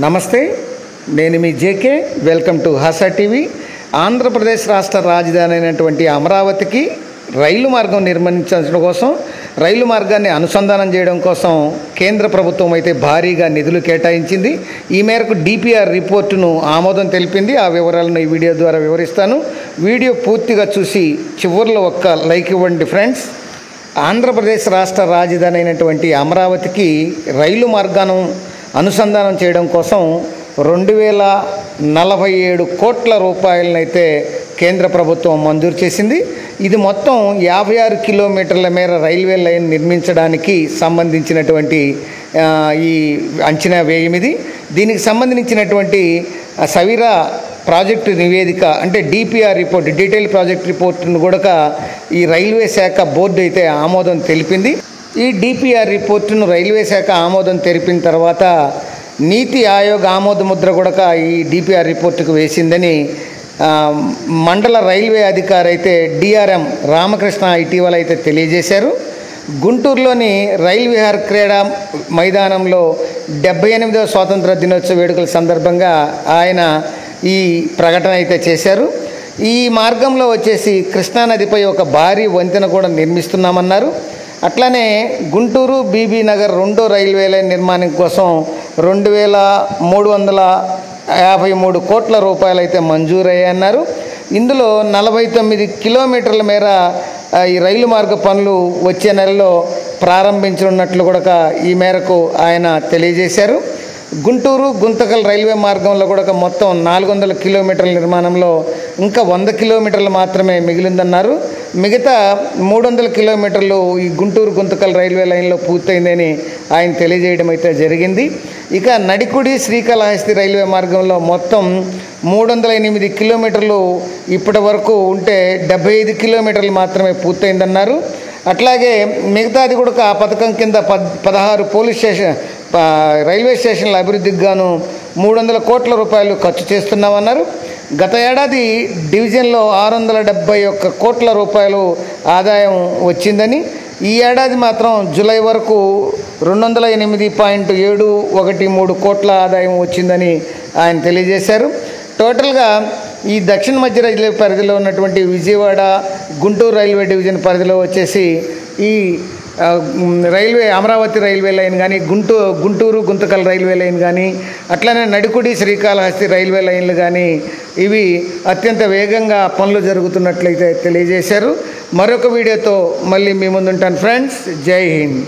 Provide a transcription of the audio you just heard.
నమస్తే, నేను మీ JK. Welcome to Hasa TV. Andhra Pradesh రాష్ట్ర రాజధాని అయినటువంటి అమరావతికి రైలు మార్గం నిర్మించడం కోసం, రైలు మార్గాన్ని అనుసంధానం చేయడం కోసం కేంద్ర ప్రభుత్వం అయితే భారీగా నిధులు కేటాయించింది. ఈ మేరకు డిపిఆర్ రిపోర్టును ఆమోదం తెలిపింది. ఆ వివరాలను ఈ వీడియో ద్వారా వివరిస్తాను. వీడియో పూర్తిగా చూసి చివరిలో ఒక్క లైక్ ఇవ్వండి ఫ్రెండ్స్. ఆంధ్రప్రదేశ్ రాష్ట్ర రాజధాని అయినటువంటి అమరావతికి రైలు మార్గాన్ని అనుసంధానం చేయడం కోసం 2047 కోట్ల రూపాయలనైతే కేంద్ర ప్రభుత్వం మంజూరు చేసింది. ఇది మొత్తం 56 కిలోమీటర్ల మేర రైల్వే లైన్ నిర్మించడానికి సంబంధించినటువంటి ఈ అంచనా వ్యయం ఇది. దీనికి సంబంధించినటువంటి సవిరా ప్రాజెక్టు నివేదిక అంటే డిపిఆర్ రిపోర్ట్, డీటెయిల్ ప్రాజెక్ట్ రిపోర్ట్ను కూడా ఈ రైల్వే శాఖ బోర్డు అయితే ఆమోదం తెలిపింది. ఈ డిపిఆర్ రిపోర్టును రైల్వే శాఖ ఆమోదం తెలిపిన తర్వాత నీతి ఆయోగ్ ఆమోద ముద్ర కూడా ఈ డిపిఆర్ రిపోర్టుకు వేసిందని మండల రైల్వే అధికారి అయితే డిఆర్ఎం రామకృష్ణ ఇటీవల అయితే తెలియజేశారు. గుంటూరులోని రైల్ విహార్ క్రీడా మైదానంలో 78వ స్వాతంత్ర దినోత్సవ వేడుకల సందర్భంగా ఆయన ఈ ప్రకటన అయితే చేశారు. ఈ మార్గంలో వచ్చేసి కృష్ణానదిపై ఒక భారీ వంతెన కూడా నిర్మిస్తున్నామన్నారు. అట్లానే గుంటూరు బీబీ నగర్ రెండో రైల్వే లైన్ నిర్మాణం కోసం 2353 కోట్ల రూపాయలు అయితే మంజూరయ్యాయన్నారు. ఇందులో 49 కిలోమీటర్ల మేర ఈ రైలు మార్గ పనులు వచ్చే నెలలో ప్రారంభించనున్నట్లు కూడా ఈ మేరకు ఆయన తెలియజేశారు. గుంటూరు గుంతకల్ రైల్వే మార్గంలో కూడా మొత్తం 400 కిలోమీటర్ల నిర్మాణంలో ఇంకా 100 కిలోమీటర్లు మాత్రమే మిగిలిందన్నారు. మిగతా 300 కిలోమీటర్లు ఈ గుంటూరు గుంతకల్ రైల్వే లైన్లో పూర్తయిందని ఆయన తెలియజేయడం అయితే జరిగింది. ఇక నడికుడి శ్రీకాళహస్తి రైల్వే మార్గంలో మొత్తం 308 కిలోమీటర్లు ఇప్పటి వరకు ఉంటే 75 కిలోమీటర్లు మాత్రమే పూర్తయిందన్నారు. అట్లాగే మిగతాది కూడా ఆ పథకం కింద 16 పోలీస్ స్టేషన్ రైల్వే స్టేషన్ల అభివృద్ధికి గాను 300 కోట్ల రూపాయలు ఖర్చు చేస్తున్నామన్నారు. గత ఏడాది డివిజన్లో 671 కోట్ల రూపాయలు ఆదాయం వచ్చిందని, ఈ ఏడాది మాత్రం జూలై వరకు 208.713 కోట్ల ఆదాయం వచ్చిందని ఆయన తెలియజేశారు. టోటల్గా ఈ దక్షిణ మధ్య రైల్వే పరిధిలో ఉన్నటువంటి విజయవాడ గుంటూరు రైల్వే డివిజన్ పరిధిలో వచ్చేసి ఈ అమరావతి రైల్వే లైన్ కానీ, గుంటూరు గుంతకల్ రైల్వే లైన్ కానీ, అట్లనే నడికుడి శ్రీకాళహస్తి రైల్వే లైన్లు కానీ ఇవి అత్యంత వేగంగా పనులు జరుగుతున్నట్లయితే తెలియజేశారు. మరొక వీడియోతో మళ్ళీ మీ ముందుంటాను ఫ్రెండ్స్. జై హింద్.